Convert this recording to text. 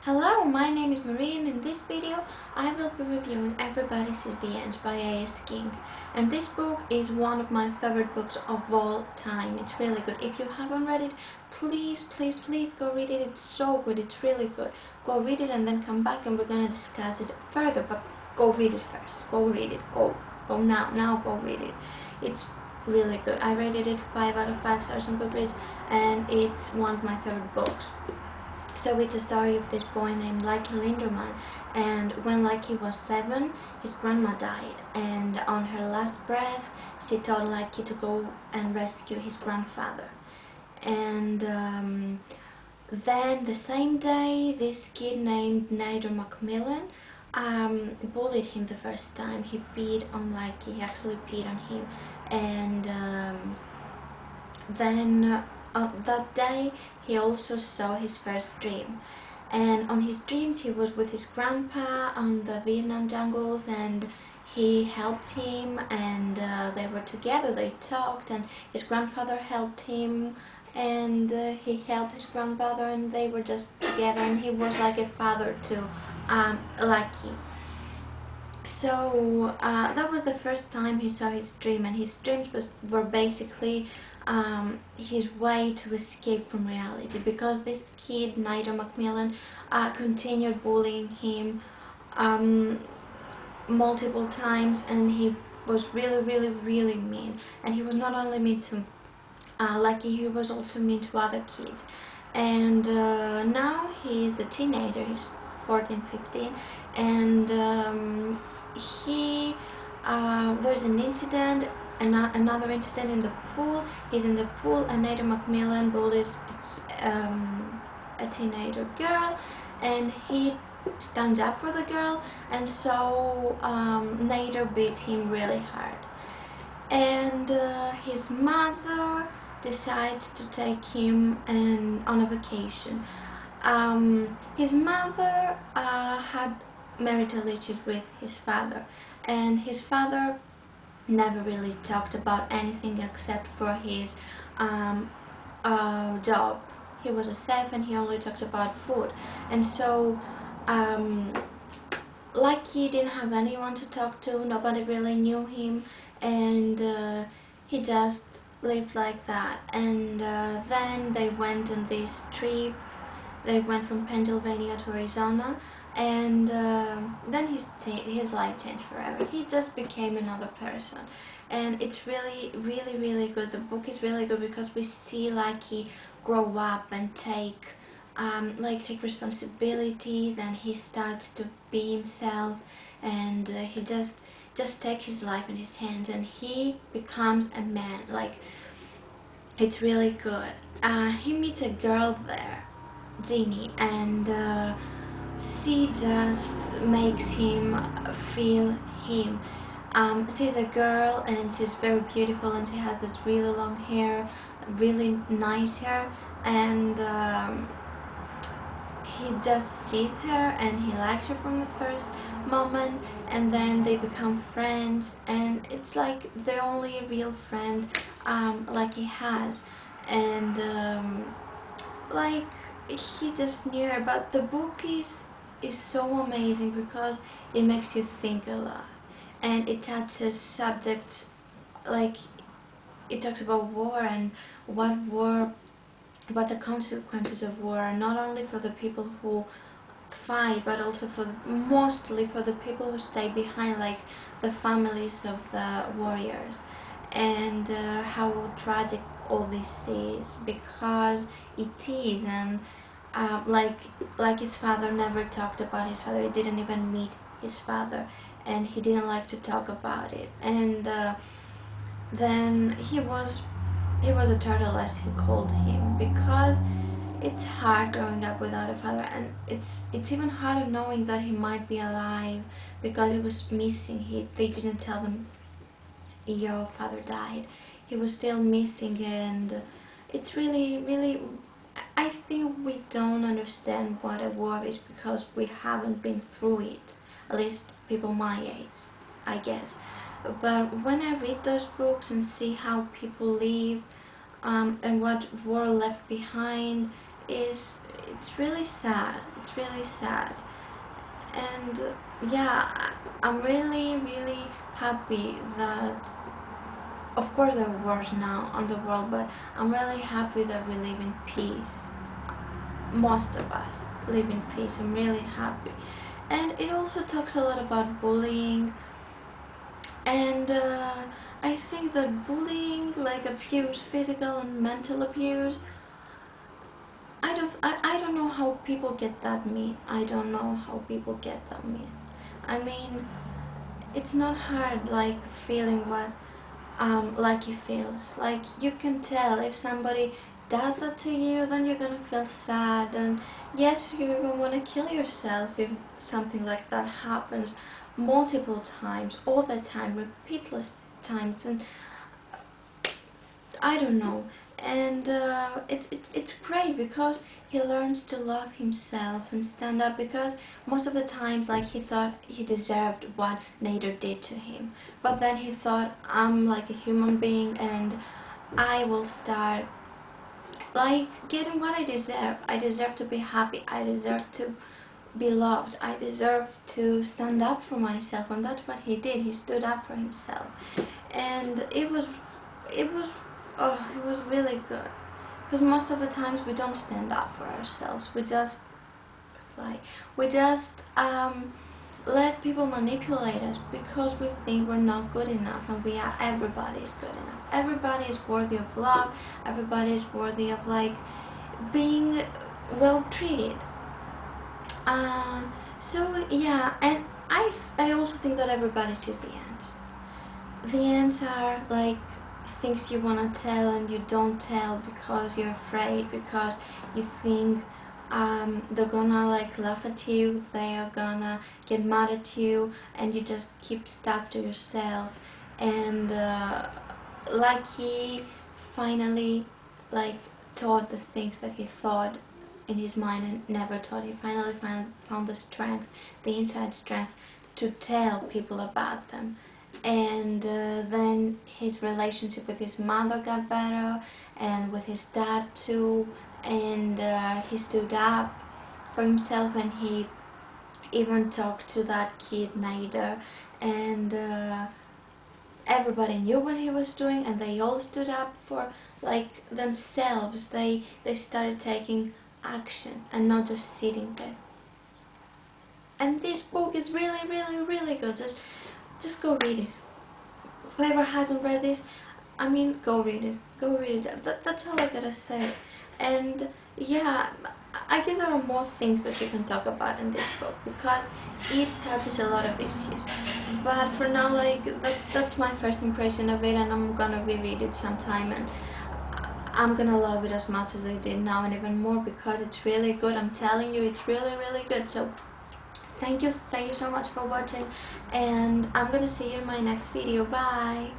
Hello, my name is Marie, and in this video I will be reviewing Everybody Sees the End by A.S. King. And this book is one of my favorite books of all time. It's really good. If you haven't read it, please go read it. It's so good. It's really good. Go read it and then come back and we're going to discuss it further. But go read it first. Go read it. Go now go read it. It's really good. I rated it 5 out of 5 stars on Goodreads, and it's one of my favorite books. So it's the story of this boy named Lucky Linderman, and when Lucky was 7, his grandma died, and on her last breath she told Lucky to go and rescue his grandfather. And then the same day, this kid named Nader Macmillan bullied him the first time. He peed on Lucky, he actually peed on him, and then that day he also saw his first dream, and on his dreams he was with his grandpa on the Vietnam jungles, and he helped him, and they were together, they talked, and his grandfather helped him, and he helped his grandfather, and they were just together, and he was like a father to Lucky. So that was the first time he saw his dream, and his dreams were basically his way to escape from reality, because this kid, Nader Macmillan, continued bullying him multiple times, and he was really mean. And he was not only mean to Lucky, he was also mean to other kids. And now he's a teenager, he's 14, 15, and there's an incident, another incident in the pool. He's in the pool, and Nader Macmillan bullies a teenager girl, and he stands up for the girl, and so Nader beat him really hard. And his mother decides to take him on a vacation. His mother had marital issues with his father, and his father never really talked about anything except for his job. He was a chef, and he only talked about food, and so Lucky didn't have anyone to talk to. Nobody really knew him, and he just lived like that. And then they went on this trip. They went from Pennsylvania to Arizona, and then his life changed forever. He just became another person, and it's really good. The book is really good because we see Lucky grow up and take responsibilities, and he starts to be himself, and he just takes his life in his hands, and he becomes a man. Like, it's really good. He meets a girl there, Jeannie, and she just makes him feel him. She's a girl, and she's very beautiful, and she has this really long hair, really nice hair, and he just sees her and he likes her from the first moment, and then they become friends, and it's like the only real friend like he has, and like he just knew her. But the book is so amazing because it makes you think a lot, and it touches subjects like it talks about war and what the consequences of war are, not only for the people who fight, but also mostly for the people who stay behind, like the families of the warriors, and how tragic all this is, because it is. And like his father never talked about his father. He didn't even meet his father, and he didn't like to talk about it. And then he was a turtle, as he called him, because it's hard growing up without a father, and it's even harder knowing that he might be alive, because he was missing. They didn't tell him your father died. He was still missing, and it's really. I think we don't understand what a war is because we haven't been through it. At least people my age, I guess. But when I read those books and see how people live, and what war left behind, is, it's really sad. It's really sad. And yeah, I'm really, really happy that, of course there are wars now on the world, but I'm really happy that we live in peace. Most of us live in peace. I'm really happy. And it also talks a lot about bullying, and I think that bullying, like abuse, physical and mental abuse, I don't know how people get that mean. I don't know how people get that mean. I mean, it's not hard like feeling what like he feels. Like you can tell if somebody does that to you, then you're gonna feel sad, and yes, you're gonna want to kill yourself if something like that happens multiple times, all the time, repeatless times, and I don't know. And it's great because he learns to love himself and stand up, because most of the times like he thought he deserved what Nader did to him, but then he thought, I'm like a human being and I will start like getting what I deserve. I deserve to be happy. I deserve to be loved. I deserve to stand up for myself, and that's what he did. He stood up for himself, and it was oh, it was really good. Because most of the times we don't stand up for ourselves. We just like we just let people manipulate us because we think we're not good enough, and we are. Everybody is good enough. Everybody is worthy of love. Everybody is worthy of like being well treated. So yeah, and I also think that everybody sees the ends. The ends are like things you want to tell and you don't tell because you're afraid, because you think they're gonna like laugh at you, they are gonna get mad at you, and you just keep stuff to yourself. And like he finally like thought the things that he thought in his mind and never thought, he finally found the strength, the inside strength to tell people about them. And then his relationship with his mother got better, and with his dad too, and he stood up for himself, and he even talked to that kid Nader, and everybody knew what he was doing, and they all stood up for like themselves. They started taking action and not just sitting there. And this book is really, really, really good. Just go read it. Whoever hasn't read this, I mean, go read it. Go read it. That's all I gotta say. And yeah, I think there are more things that you can talk about in this book because it touches a lot of issues. But for now, like that's my first impression of it, and I'm gonna reread it sometime, and I'm gonna love it as much as I did now, and even more because it's really good. I'm telling you, it's really, really good. So thank you so much for watching, and I'm gonna see you in my next video. Bye.